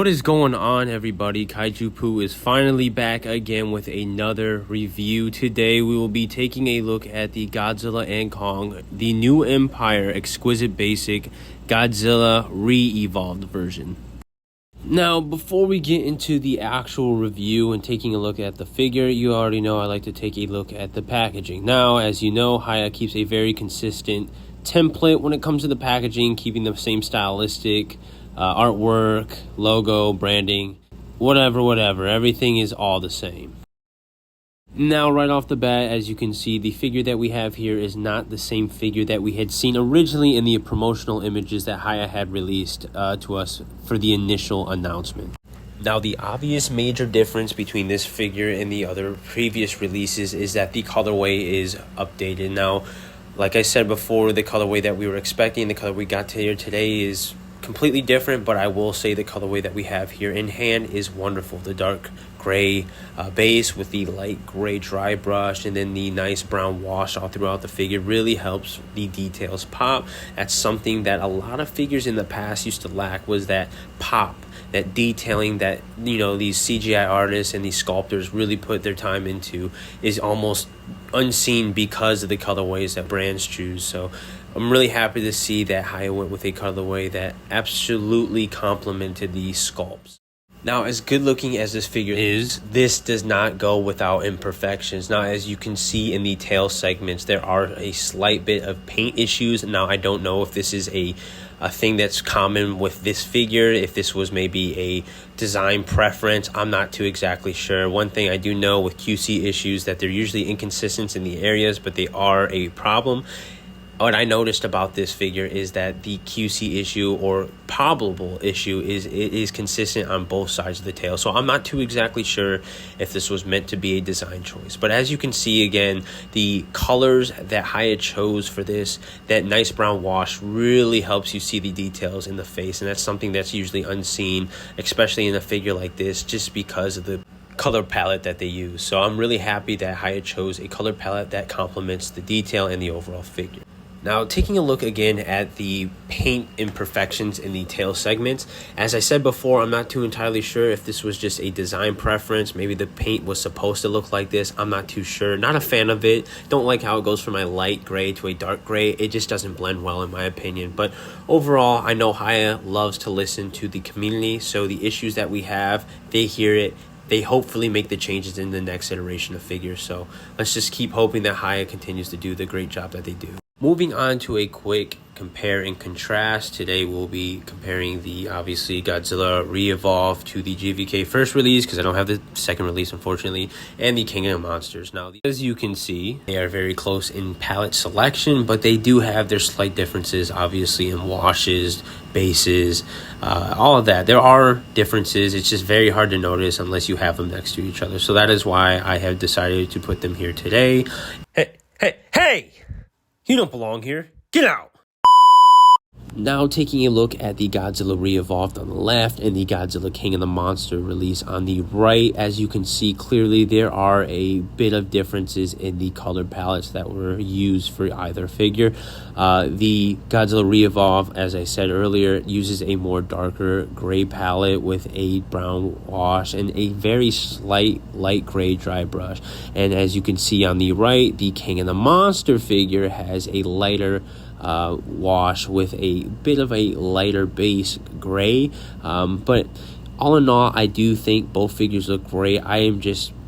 is going on, everybody? Kaiju Poo is finally back again with another review. Today we will be taking a look at the Godzilla and Kong, the New Empire Exquisite Basic Godzilla Re-Evolved version. Now, before we get into the actual review and taking a look at the figure, you already know I like to take a look at the packaging. Now, as you know, Hiya keeps a very consistent template when it comes to the packaging, keeping the same stylistic artwork, logo, branding, whatever. Everything is all the same. Now, right off the bat, as you can see, the figure that we have here is not the same figure that we had seen originally in the promotional images that Hiya had released to us for the initial announcement. Now, the obvious major difference between this figure and the other previous releases is that the colorway is updated. Now, like I said before, the colorway that we were expecting, the color we got here today is completely different, but I will say the colorway that we have here in hand is wonderful. The dark gray base with the light gray dry brush and then the nice brown wash all throughout the figure really helps the details pop. That's something that a lot of figures in the past used to lack, was that pop, that detailing that, you know, these CGI artists and these sculptors really put their time into is almost unseen because of the colorways that brands choose. So I'm really happy to see that Hiya went with a colorway that absolutely complemented the sculpts. Now, as good looking as this figure is, this does not go without imperfections. Now, as you can see in the tail segments, there are a slight bit of paint issues. Now, I don't know if this is a thing that's common with this figure, if this was maybe a design preference. I'm not too exactly sure. One thing I do know with QC issues that they're usually inconsistent in the areas, but they are a problem. What I noticed about this figure is that the QC issue or probable issue is consistent on both sides of the tail. So I'm not too exactly sure if this was meant to be a design choice. But as you can see, again, the colors that Hiya chose for this, that nice brown wash, really helps you see the details in the face. And that's something that's usually unseen, especially in a figure like this, just because of the color palette that they use. So I'm really happy that Hiya chose a color palette that complements the detail and the overall figure. Now, taking a look again at the paint imperfections in the tail segments, as I said before, I'm not too entirely sure if this was just a design preference. Maybe the paint was supposed to look like this. I'm not too sure. Not a fan of it. Don't like how it goes from a light gray to a dark gray. It just doesn't blend well in my opinion. But overall, I know Hiya loves to listen to the community. So the issues that we have, they hear it. They hopefully make the changes in the next iteration of figures. So let's just keep hoping that Hiya continues to do the great job that they do. Moving on to a quick compare and contrast. Today we'll be comparing the obviously Godzilla Re-Evolved to the GVK first release, because I don't have the second release unfortunately, and the King of Monsters. Now, as you can see, they are very close in palette selection, but they do have their slight differences obviously in washes, bases, all of that. There are differences. It's just very hard to notice unless you have them next to each other. So that is why I have decided to put them here today. Hey! You don't belong here. Get out! Now, taking a look at the Godzilla Re-Evolved on the left and the Godzilla King of the Monster release on the right, as you can see clearly, there are a bit of differences in the color palettes that were used for either figure. The Godzilla Re-Evolved, as I said earlier, uses a more darker gray palette with a brown wash and a very slight light gray dry brush. And as you can see on the right, the King of the Monster figure has a lighter wash with a bit of a lighter base gray, but all in all, I do think both figures look great. I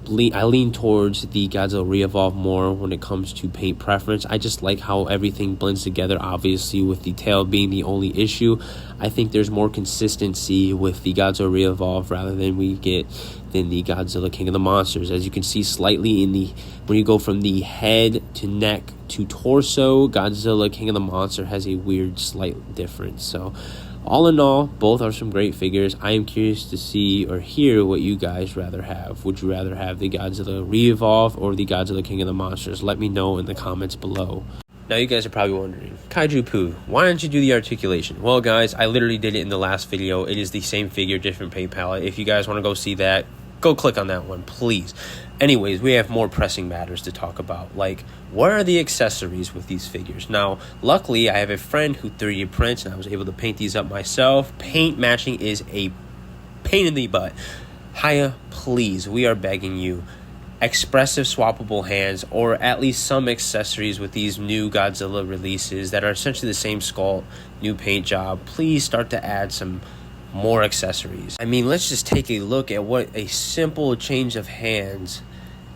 lean towards the Godzilla Re-Evolved more when it comes to paint preference. I just like how everything blends together, obviously with the tail being the only issue. I think there's more consistency with the Godzilla Re-Evolved rather than we get than the Godzilla King of the Monsters. As you can see slightly when you go from the head to neck to torso, Godzilla King of the Monster has a weird slight difference. So all in all, both are some great figures. I am curious to see or hear what you guys rather have. Would you rather have the Godzilla Re-Evolved or the Godzilla King of the Monsters? Let me know in the comments below. Now, you guys are probably wondering, Kaiju Poo, why don't you do the articulation? Well, guys, I literally did it in the last video. It is the same figure, different paint palette. If you guys want to go see that, go click on that one, please. Anyways, we have more pressing matters to talk about, like what are the accessories with these figures? Now, luckily, I have a friend who 3D prints, and I was able to paint these up myself. Paint matching is a pain in the butt. Hiya, please, we are begging you. Expressive swappable hands, or at least some accessories with these new Godzilla releases that are essentially the same sculpt, new paint job. Please start to add some more accessories. I mean, let's just take a look at what a simple change of hands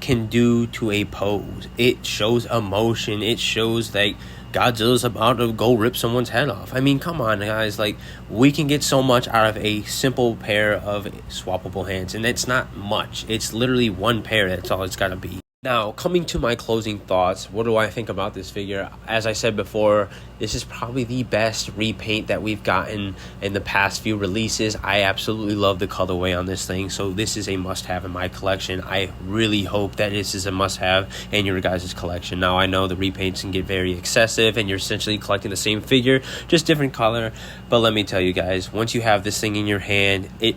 can do to a pose. It shows emotion. It shows that Godzilla's about to go rip someone's head off. I mean, come on, guys. Like, we can get so much out of a simple pair of swappable hands, and it's not much. It's literally one pair. That's all it's got to be. Now, coming to my closing thoughts, what do I think about this figure? As I said before, this is probably the best repaint that we've gotten in the past few releases. I absolutely love the colorway on this thing, so this is a must-have in my collection. I really hope that this is a must-have in your guys' collection. Now, I know the repaints can get very excessive, and you're essentially collecting the same figure, just different color. But let me tell you guys, once you have this thing in your hand, it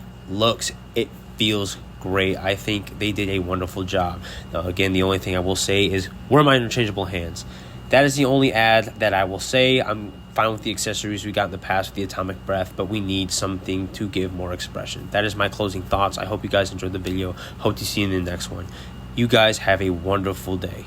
feels great. I think they did a wonderful job. Now, again, the only thing I will say is, where are my interchangeable hands? That is the only ad that I will say. I'm fine with the accessories we got in the past with the atomic breath, but we need something to give more expression. That is my closing thoughts. I hope you guys enjoyed the video. Hope to see you in the next one. You guys have a wonderful day.